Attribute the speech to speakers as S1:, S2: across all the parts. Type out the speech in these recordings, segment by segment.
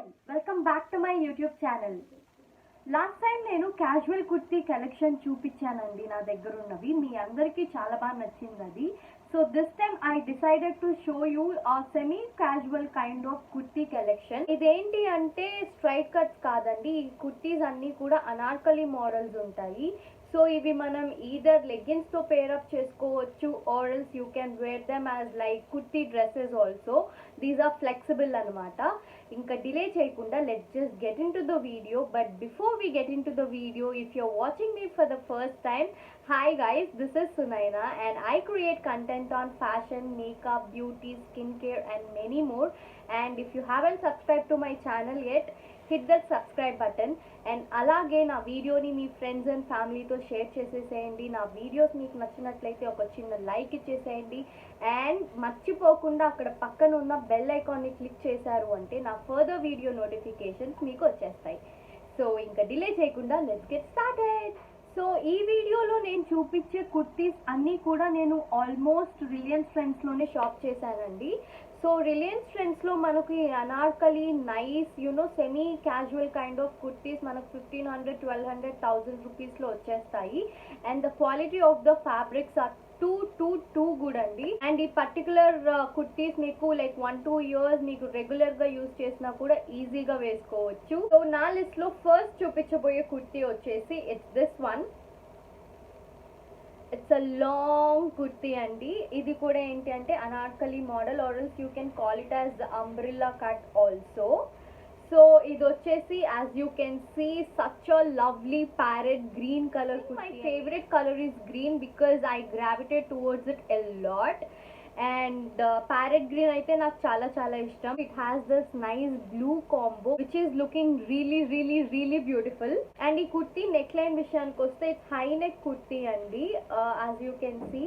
S1: Hi welcome back to my YouTube channel. Last time నేను casual kurti collection చూపించానండి. నా దగ్గర ఉన్నవి మీ అందరికీ చాలా బాగా నచ్చింది అది. So this time I decided to show you a semi casual kind of kurti collection. ఇదేంటి అంటే స్ట్రైట్ కట్స్ కాదండి, ఈ కుర్తీస్ అన్నీ కూడా అనార్కలి మోడల్స్ ఉంటాయి. సో ఇవి మనం ఈదర్ లెగ్గిన్స్ తో పేరప్ చేసుకోవచ్చు or else you can wear them as like kurti dresses also. These are flexible అనమాట. ఇంకా డిలే చేయకుండా let's just get into the video. But before we get into the video, if you're watching me for the first time, hi guys, this is Sunaina and I create content on fashion, makeup, beauty, skincare and many more. And if you haven't subscribed to my channel yet, hit that subscribe button. And అలాగే నా వీడియోని మీ friends and ఫ్యామిలీతో share చేసేసేయండి. నా videos మీకు నచ్చినట్లయితే ఒక చిన్న లైక్ ఇచ్చేసేయండి. అండ్ మర్చిపోకుండా అక్కడ పక్కన ఉన్న బెల్ ఐకాన్ని క్లిక్ చేశారు అంటే నా ఫర్దర్ వీడియో నోటిఫికేషన్స్ మీకు వచ్చేస్తాయి. సో ఇంకా డిలే చేయకుండా లెట్స్ గెట్ స్టార్టెడ్. సో ఈ వీడియోలో నేను చూపించే కుర్తీస్ అన్నీ కూడా నేను ఆల్మోస్ట్ రిలయన్స్ ట్రెండ్స్లోనే షాప్ చేశానండి. సో రిలయన్స్ ట్రెండ్స్లో మనకి anarkali nice semi casual kind of kurtis మనకు 1500, 1200, 1000 రూపీస్లో వచ్చేస్తాయి. And the quality of the fabrics are too good అండి. అండ్ ఈ పర్టికులర్ కుర్తీస్ మీకు లైక్ 1-2 ఇయర్స్ మీకు రెగ్యులర్ గా యూజ్ చేసినా కూడా ఈజీగా వేసుకోవచ్చు. సో నా లిస్ట్ లో ఫస్ట్ చూపించబోయే కుర్తీ వచ్చేసి it's this one. It's a long kurti అండి. ఇది కూడా ఏంటి అంటే anarkali model or else you can call it as umbrella cut also. So ఇది వచ్చేసి as you can see such a lovely parrot green colour. My favourite colour is green because I gravitate towards it a lot. And parrot green అయితే నాకు చాలా చాలా ఇష్టం. It has this nice blue combo which is looking really beautiful. And ఈ kurti neck line విషయానికి వస్తే it's high neck kurti అండి as you can see.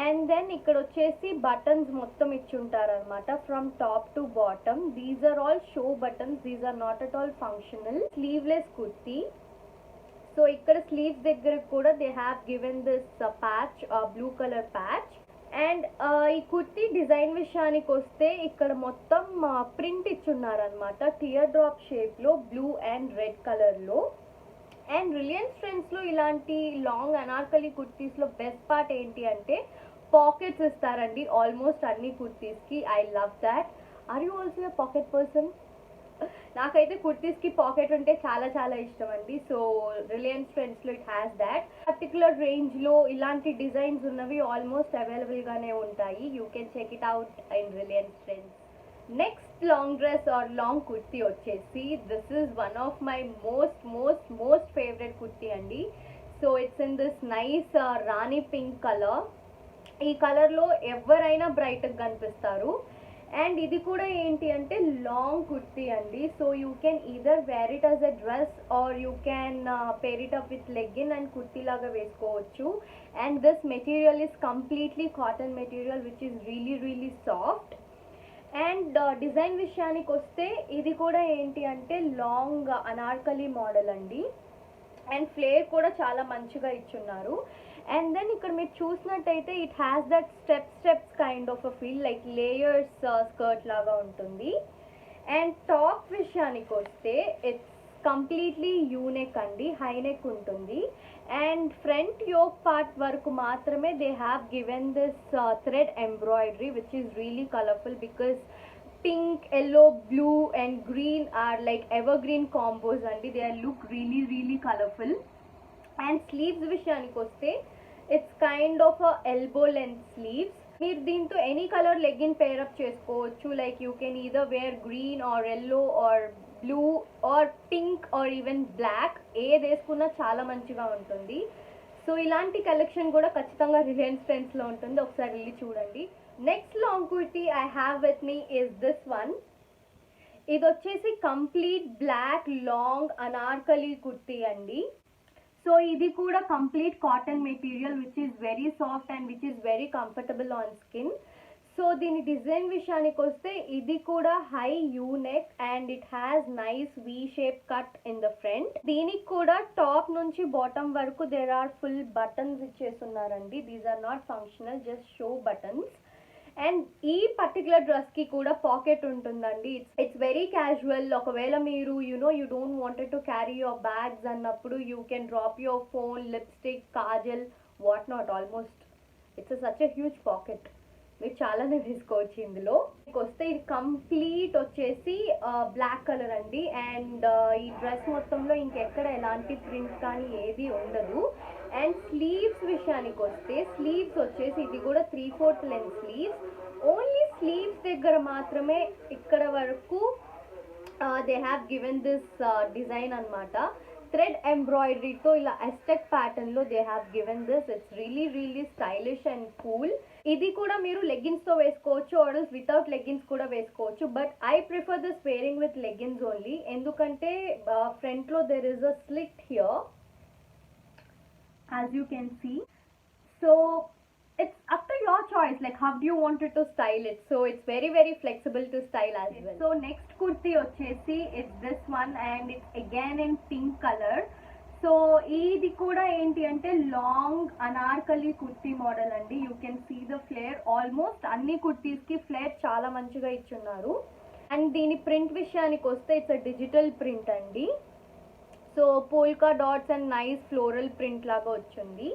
S1: And then ఇక్కడ వచ్చేసి బటన్స్ మొత్తం ఇచ్చుంటారు అనమాట from top to bottom. These are all show buttons, these are not at all functional. Sleeveless kurti. So ఇక్కడ స్లీవ్స్ దగ్గర కూడా they have given this patch, blue colour patch. And ఈ kurti design విషయానికి వస్తే ఇక్కడ మొత్తం ప్రింట్ ఇచ్చున్నారు అనమాట టియర్ డ్రాప్ షేప్ లో, బ్లూ అండ్ రెడ్ కలర్ లో. అండ్ రిలయన్స్ ట్రెండ్స్ లో ఇలాంటి లాంగ్ అనార్కలి కుర్తీస్ లో బెస్ట్ పార్ట్ ఏంటి అంటే పాకెట్స్ ఇస్తారండి ఆల్మోస్ట్ అన్ని కుర్తీస్ కి. I love that. Are you also a pocket person? నాకైతే కుర్తీస్ కి పాకెట్ ఉంటే చాలా చాలా ఇష్టం అండి. సో రిలయన్స్ ట్రెండ్స్ లో it has that. Particular range లో ఇలాంటి డిజైన్స్ ఉన్నవి ఆల్మోస్ట్ అవైలబుల్ గానే ఉంటాయి. You can check it out in Reliance Trends. Next long dress or long kurti వచ్చేసి this is one of my most favourite kurti అండి. So it's in this nice rani pink colour. ఈ కలర్లో ఎవరైనా బ్రైట్గా కనిపిస్తారు. అండ్ ఇది కూడా ఏంటి అంటే లాంగ్ కుర్తీ అండి. So you can either wear it as a dress or you can pair it up with legging and kurti లాగా వేసుకోవచ్చు. And this material is completely cotton material which is really soft. And design విషయానికి వస్తే ఇది కూడా ఏంటి అంటే long anarkali model అండి. And flare కూడా చాలా మంచిగా ఇచ్చున్నారు. అండ్ దెన్ ఇక్కడ మీరు చూసినట్టయితే it has that steps kind of a feel like layers skirt లాగా ఉంటుంది. అండ్ టాప్ విషయానికి వస్తే ఇట్స్ కంప్లీట్లీ యూనెక్ అండి, హై నెక్ ఉంటుంది. అండ్ ఫ్రంట్ యోక్ పార్ట్ వరకు మాత్రమే they have given this thread embroidery which is really colourful because pink, yellow, blue and green are like evergreen combos అండి. They are look really colourful. And sleeves విషయానికి వస్తే it's kind of elbow length sleeves. మీరు దీంతో any colour legging pair up చేసుకోవచ్చు. Like you can either wear green are yellow or blue or pink or even black. ఏది వేసుకున్నా చాలా మంచిగా ఉంటుంది. సో ఇలాంటి కలెక్షన్ కూడా ఖచ్చితంగా రిలయన్స్ ట్రెండ్స్లో ఉంటుంది, ఒకసారి వెళ్ళి చూడండి. Next long kurti I have with me is this one. ఇది వచ్చేసి complete black long anarkali kurti అండి. సో ఇది కూడా complete cotton material which is very soft and which is very comfortable on skin. So దీని డిజైన్ విషయానికి వస్తే ఇది కూడా high U neck and it has nice V shape cut in the front. దీనికి కూడా టాప్ నుంచి బాటమ్ వరకు there are full buttons ఇచ్చేస్తున్నారండి. These are not functional, just show buttons. And ఈ పర్టికులర్ డ్రెస్కి కూడా పాకెట్ ఉంటుందండి. It's very casual. ఒకవేళ మీరు you don't wanted to carry your bags అన్నప్పుడు you can drop your phone, lipstick, kajal, what not. Almost it's such a huge pocket. మీరు చాలానే వేసుకోవచ్చు ఇందులో. వస్తే ఇది కంప్లీట్ వచ్చేసి బ్లాక్ కలర్ అండి. అండ్ ఈ డ్రెస్ మొత్తంలో ఇంకెక్కడ ఎలాంటి ప్రింట్ కానీ ఏది ఉండదు. అండ్ స్లీవ్స్ విషయానికి వస్తే స్లీవ్స్ వచ్చేసి ఇది కూడా 3/4 లెంత్ స్లీవ్స్. ఓన్లీ స్లీవ్స్ దగ్గర మాత్రమే ఇక్కడ వరకు they have given this design అనమాట. థ్రెడ్ ఎంబ్రాయిడరీతో ఇలా ఎస్టెక్ ప్యాటర్న్ లో they have given this. It's really stylish and cool. ఇది కూడా మీరు లెగ్గిన్స్ తో వేసుకోవచ్చు ఆర్ వితౌట్ లెగ్గిన్స్ కూడా వేసుకోవచ్చు. But I prefer this wearing with leggings only. ఎందుకంటే ఫ్రంట్ లో there is a slit here as you can see. So it's up to your choice, like how do you want it to style it. So it's very flexible to style as well. So next kurti ochesi it's this one and it's again in pink color. So ఇది కూడా ఏంటి అంటే long anarkali kurti model అండి. You can see the flare. Almost అన్ని కుర్తీస్ కి flare చాలా మంచిగా ఇచ్చున్నారు. అండ్ దీని ప్రింట్ విషయానికి వస్తే ఇట్స్ అ డిజిటల్ ప్రింట్ అండి. So polka dots and nice floral print లాగా వచ్చింది.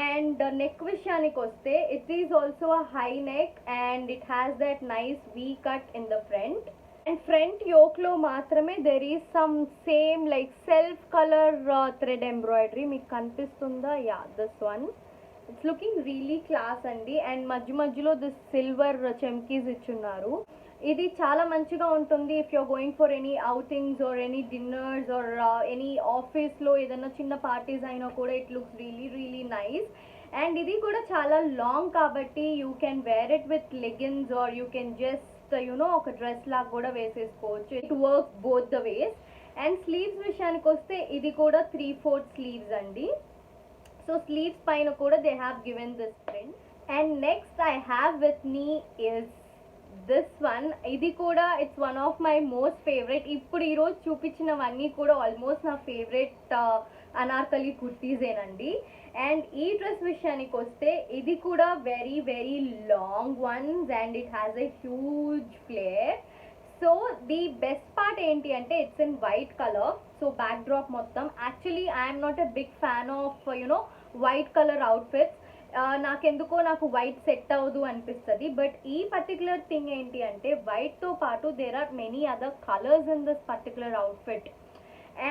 S1: అండ్ నెక్ విషయానికి వస్తే it is also a high neck and it has that nice V cut in the front. And front yoke లో మాత్రమే there is some same like self colour thread embroidery. మీకు కనిపిస్తుందా? Yeah, this one. It's looking really class అండి. And మధ్యలో this silver చెమ్కీస్ ఇచ్చున్నారు. ఇది చాలా మంచిగా ఉంటుంది if you're going for any outings or any dinners or any ఆఫీస్లో ఏదైనా చిన్న పార్టీస్ అయినా కూడా it looks really nice. And ఇది కూడా చాలా లాంగ్ కాబట్టి you can wear it with leggings or you can just ఒక డ్రెస్ లాగా కూడా వేసేసుకోవచ్చు. It works both the ways. And sleeves విషయానికి వస్తే ఇది కూడా 3/4 స్లీవ్స్ అండి. సో స్లీవ్స్ పైన కూడా they have given this print. And next I have with me is this one. ఇది కూడా it's one of my most favourite. ఇప్పుడు ఈరోజు చూపించినవన్నీ కూడా ఆల్మోస్ట్ నా ఫేవరెట్ అనార్కలి కుర్తీసేనండి. అండ్ ఈ డ్రెస్ విషయానికి వస్తే ఇది కూడా very long ones and it has a huge flare. So the best part ఏంటి అంటే it's in white colour. So backdrop మొత్తం actually I'm not a big fan off white colour outfits. నాకు white set అవ్వదు అనిపిస్తుంది. But ఈ particular thing ఏంటి అంటే వైట్తో పాటు there are many other colours in this particular outfit.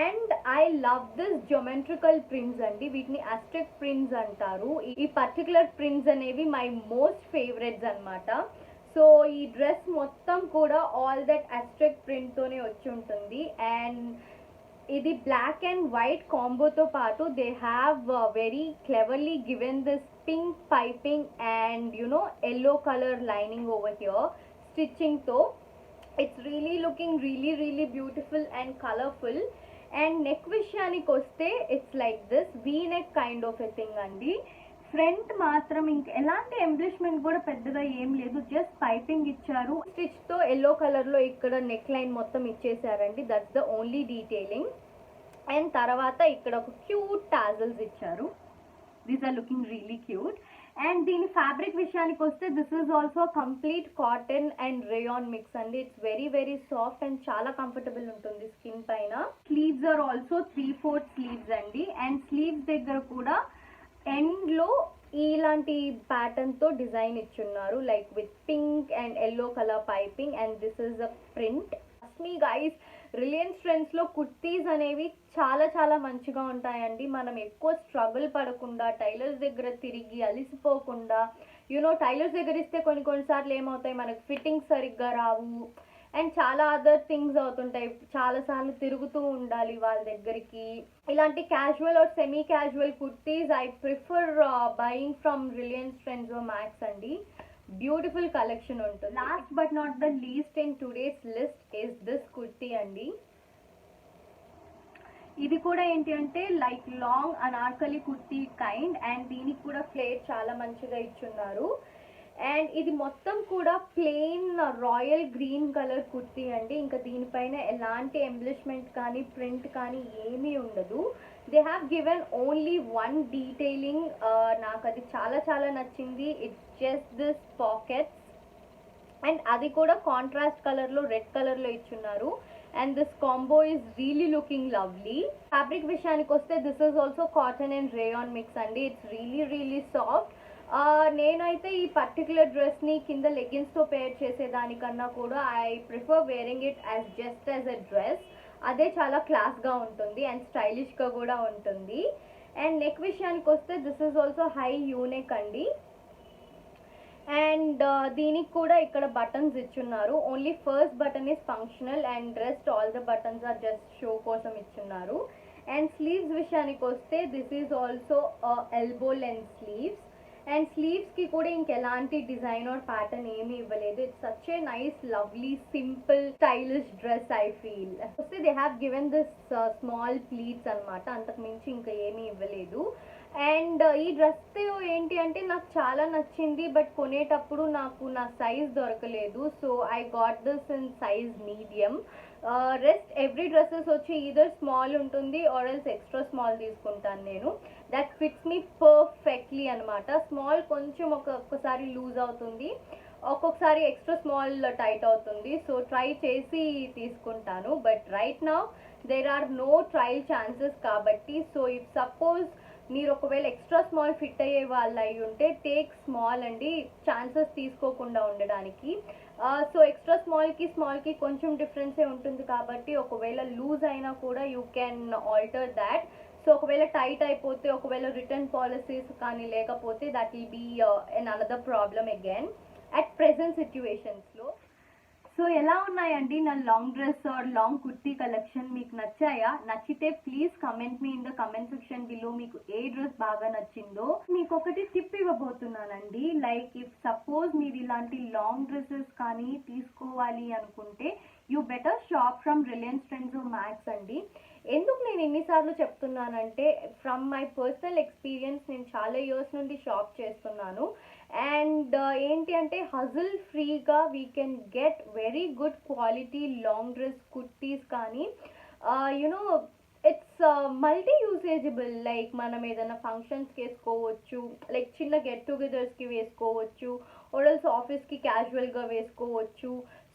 S1: And I love this geometrical prints అండి. వీటిని అస్ట్రిక్ ప్రింట్స్ అంటారు. ఈ పర్టికులర్ ప్రింట్స్ అనేవి మై మోస్ట్ ఫేవరెట్స్ అనమాట. సో ఈ డ్రెస్ మొత్తం కూడా ఆల్ దట్ అస్ట్రిక్ ప్రింట్తోనే వచ్చి ఉంటుంది. అండ్ ఇది బ్లాక్ అండ్ వైట్ కాంబోతో పాటు they have very cleverly given this pink piping and yellow colour lining over here స్టిచ్చింగ్తో. It's looking really beautiful and colourful. And neck విషయానికి వస్తే it's like this V neck kind of a thing అండి. Front మాత్రం ఇంక ఎలాంటి embellishment కూడా పెద్దగా ఏం లేదు, జస్ట్ పైపింగ్ ఇచ్చారు. స్టిచ్ తో ఎల్లో కలర్ లో ఇక్కడ నెక్ లైన్ మొత్తం ఇచ్చేసారండి. That's the only detailing. And తర్వాత ఇక్కడ ఒక క్యూట్ టాజల్స్ ఇచ్చారు. These are looking really cute. And దీని ఫ్యాబ్రిక్ విషయానికి వస్తే this is also complete cotton and rayon mix అండి. ఇట్స్ వెరీ సాఫ్ట్ అండ్ చాలా కంఫర్టబుల్ ఉంటుంది స్కిన్ పైన. స్లీవ్స్ ఆర్ ఆల్సో 3/4 స్లీవ్స్ అండి. అండ్ స్లీవ్స్ దగ్గర కూడా ఎండ్ లో ఇలాంటి ప్యాటర్న్ తో డిజైన్ ఇచ్చున్నారు like with pink and yellow colour piping. And this is a print. మీ గైస్, రిలయన్స్ ట్రెండ్స్ లో కుర్తీస్ అనేవి చాలా మంచిగా ఉంటాయండి. మనం ఎక్కువ స్ట్రగుల్ పడకుండా టైలర్స్ దగ్గర తిరిగి అలిసిపోకుండా టైలర్స్ దగ్గర ఇస్తే కొన్నిసార్లు ఏమవుతాయి, మనకు ఫిట్టింగ్ సరిగ్గా రావు అండ్ చాలా అదర్ థింగ్స్ అవుతుంటాయి. చాలాసార్లు తిరుగుతూ ఉండాలి వాళ్ళ దగ్గరికి. ఇలాంటి casual or semi casual kurtis I prefer buying from Reliance Trends Max అండి. బ్యూటిఫుల్ కలెక్షన్ ఉంటుంది. Last but not the least in today's list is this kurti అండి. ఇది కూడా ఏంటి అంటే like long anarkali kurti kind. And దీనికి కూడా ఫ్లేర్ చాలా మంచిగా ఇచ్చున్నారు. అండ్ ఇది మొత్తం కూడా plain royal green colour kurti అండి. ఇంకా దీనిపైన ఎలాంటి ఎంబ్లిష్మెంట్ కానీ ప్రింట్ కానీ ఏమీ ఉండదు. They have given only one detailing. నాకు అది చాలా నచ్చింది. It's just this pockets. And అది కూడా కాంట్రాస్ట్ కలర్లో రెడ్ కలర్లో ఇచ్చున్నారు. And this combo is really looking lovely. Fabric విషయానికి వస్తే this is also cotton and rayon mix అండి. It's really soft. నేనైతే ఈ పర్టికులర్ డ్రెస్ని కింద లెగిన్స్తో పేర్ చేసేదానికన్నా కూడా I prefer wearing it just as a dress. అదే చాలా క్లాస్గా ఉంటుంది అండ్ స్టైలిష్గా కూడా ఉంటుంది. అండ్ నెక్ విషయానికి వస్తే this is also high U neck అండి. అండ్ దీనికి కూడా ఇక్కడ బటన్స్ ఇచ్చున్నారు. Only first button is functional and rest all the buttons are just show కోసం ఇచ్చున్నారు. అండ్ స్లీవ్స్ విషయానికి వస్తే this is also elbow length sleeves. And స్లీవ్స్కి కూడా ఇంకెలాంటి డిజైన్ ఆర్ ప్యాటర్న్ ఏమీ ఇవ్వలేదు. It's such a nice lovely simple stylish dress I feel. వస్తే they have given this small pleats అనమాట, అంతకు మించి ఇంకా ఏమీ ఇవ్వలేదు. అండ్ ఈ డ్రెస్ ఏంటి అంటే నాకు చాలా నచ్చింది, బట్ కొనేటప్పుడు నాకు నా సైజ్ దొరకలేదు. So I got this in size medium. Rest every dresses వచ్చి ఈదర్ స్మాల్ ఉంటుంది ఆర్ ఎల్స్ ఎక్స్ట్రా స్మాల్ తీసుకుంటాను నేను. దట్ ఫిట్స్ మీ పర్ఫెక్ట్లీ అనమాట. స్మాల్ కొంచెం ఒక్కొక్కసారి లూజ్ అవుతుంది, ఒక్కొక్కసారి ఎక్స్ట్రా స్మాల్ టైట్ అవుతుంది. సో ట్రై చేసి తీసుకుంటాను. But right now there are no trial chances కాబట్టి, సో ఇఫ్ సపోజ్ మీరు ఒకవేళ ఎక్స్ట్రా స్మాల్ ఫిట్ అయ్యే వాళ్ళు అయి ఉంటే టేక్ స్మాల్ అండి, ఛాన్సెస్ తీసుకోకుండా ఉండడానికి. సో ఎక్స్ట్రా స్మాల్కి కొంచెం డిఫరెన్సే ఉంటుంది కాబట్టి ఒకవేళ లూజ్ అయినా కూడా you can alter that. So ఒకవేళ టైట్ అయిపోతే, ఒకవేళ రిటర్న్ పాలసీస్ కానీ లేకపోతే that will be an another problem again at present సిచ్యువేషన్స్లో. సో ఎలా ఉన్నాయండి నా long dress or long kurti collection? మీకు నచ్చాయా? నచ్చితే please comment me in the comment section below మీకు ఏ డ్రెస్ బాగా నచ్చిందో. మీకు ఒకటి టిప్ ఇవ్వబోతున్నానండి. లైక్ ఇఫ్ సపోజ్ మీరు ఇలాంటి లాంగ్ డ్రెస్సెస్ కానీ తీసుకోవాలి అనుకుంటే you better shop from Reliance Trends Max అండి. ఎందుకు నేను ఎన్నిసార్లు చెప్తున్నానంటే ఫ్రమ్ మై పర్సనల్ ఎక్స్పీరియన్స్, నేను చాలా ఇయర్స్ నుండి షాప్ చేస్తున్నాను. అండ్ ఏంటి అంటే హజిల్ ఫ్రీగా we can get very good quality long dress kurtis కానీ యునో ఇట్స్ మల్టీ యూసేజబుల్. లైక్ మనం ఏదైనా ఫంక్షన్స్కి వేసుకోవచ్చు, లైక్ చిన్న గెట్ టుగెదర్స్కి వేసుకోవచ్చు, ఓరల్స్ ఆఫీస్కి క్యాజువల్గా వేసుకోవచ్చు.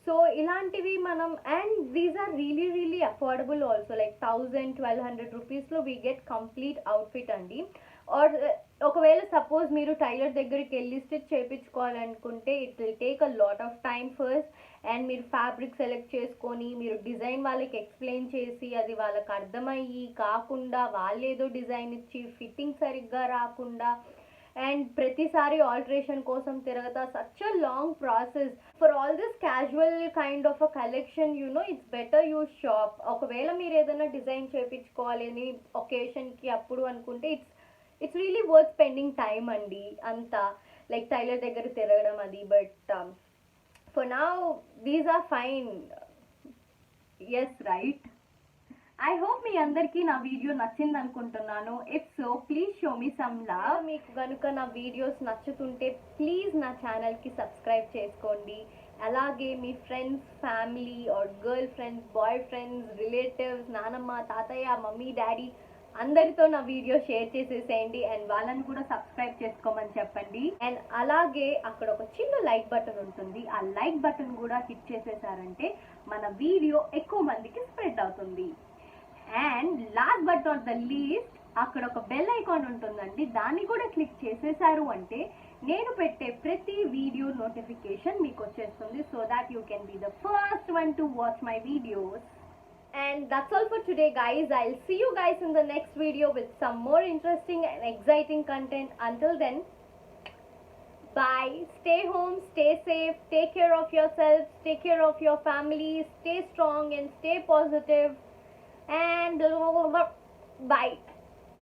S1: సో ఇలాంటివి మనం, and these are really affordable also. Like 1000-1200 రూపీస్లో వీ గెట్ కంప్లీట్ అవుట్ఫిట్ అండి. ఆర్ ఒకవేళ సపోజ్ మీరు టైలర్ దగ్గరికి వెళ్ళి స్టిచ్ చేయించుకోవాలనుకుంటే it will take a lot of time first. And మీరు ఫ్యాబ్రిక్ సెలెక్ట్ చేసుకొని మీరు డిజైన్ వాళ్ళకి ఎక్స్ప్లెయిన్ చేసి అది వాళ్ళకి అర్థమయ్యి కాకుండా వాళ్ళేదో డిజైన్ ఇచ్చి ఫిట్టింగ్ సరిగ్గా రాకుండా అండ్ ప్రతిసారి ఆల్టరేషన్ కోసం తిరగతా, such a long process. For all this casual kind of a collection it's better you shop. ఒకవేళ మీరు ఏదైనా డిజైన్ చేయించుకోవాలి అని ఒకేషన్కి అప్పుడు అనుకుంటే it's really worth spending time అండి అంతా, లైక్ టైలర్ దగ్గర తిరగడం అది. But for now these are fine. Yes right. I hope మీ అందరికీ నా వీడియో నచ్చింది అనుకుంటున్నాను. If so please show me some love. మీకు కనుక నా వీడియోస్ నచ్చుతుంటే ప్లీజ్ నా ఛానల్కి సబ్స్క్రైబ్ చేసుకోండి. అలాగే మీ friends, family or girlfriends, boyfriends, relatives, నానమ్మ, తాతయ్య, మమ్మీ, డాడీ అందరితో నా వీడియో షేర్ చేసేసేయండి. అండ్ వాళ్ళని కూడా సబ్స్క్రైబ్ చేసుకోమని చెప్పండి. అండ్ అలాగే అక్కడ ఒక చిన్న లైక్ బటన్ ఉంటుంది, ఆ లైక్ బటన్ కూడా హిట్ చేసేసారంటే మన వీడియో ఎక్కువ మందికి స్ప్రెడ్ అవుతుంది. And last but not the least అక్కడ ఒక బెల్ ఐకాన్ ఉంటుందండి, దాన్ని కూడా క్లిక్ చేసేసారు అంటే నేను పెట్టే ప్రతి వీడియో నోటిఫికేషన్ మీకు వచ్చేస్తుంది. So that you can be the first one to watch my videos. And that's all for today guys. I'll see you guys in the next video with some more interesting and exciting content. Until then, bye. Stay home, stay safe, take care of yourselves, take care of your family, stay strong and stay positive. And bye.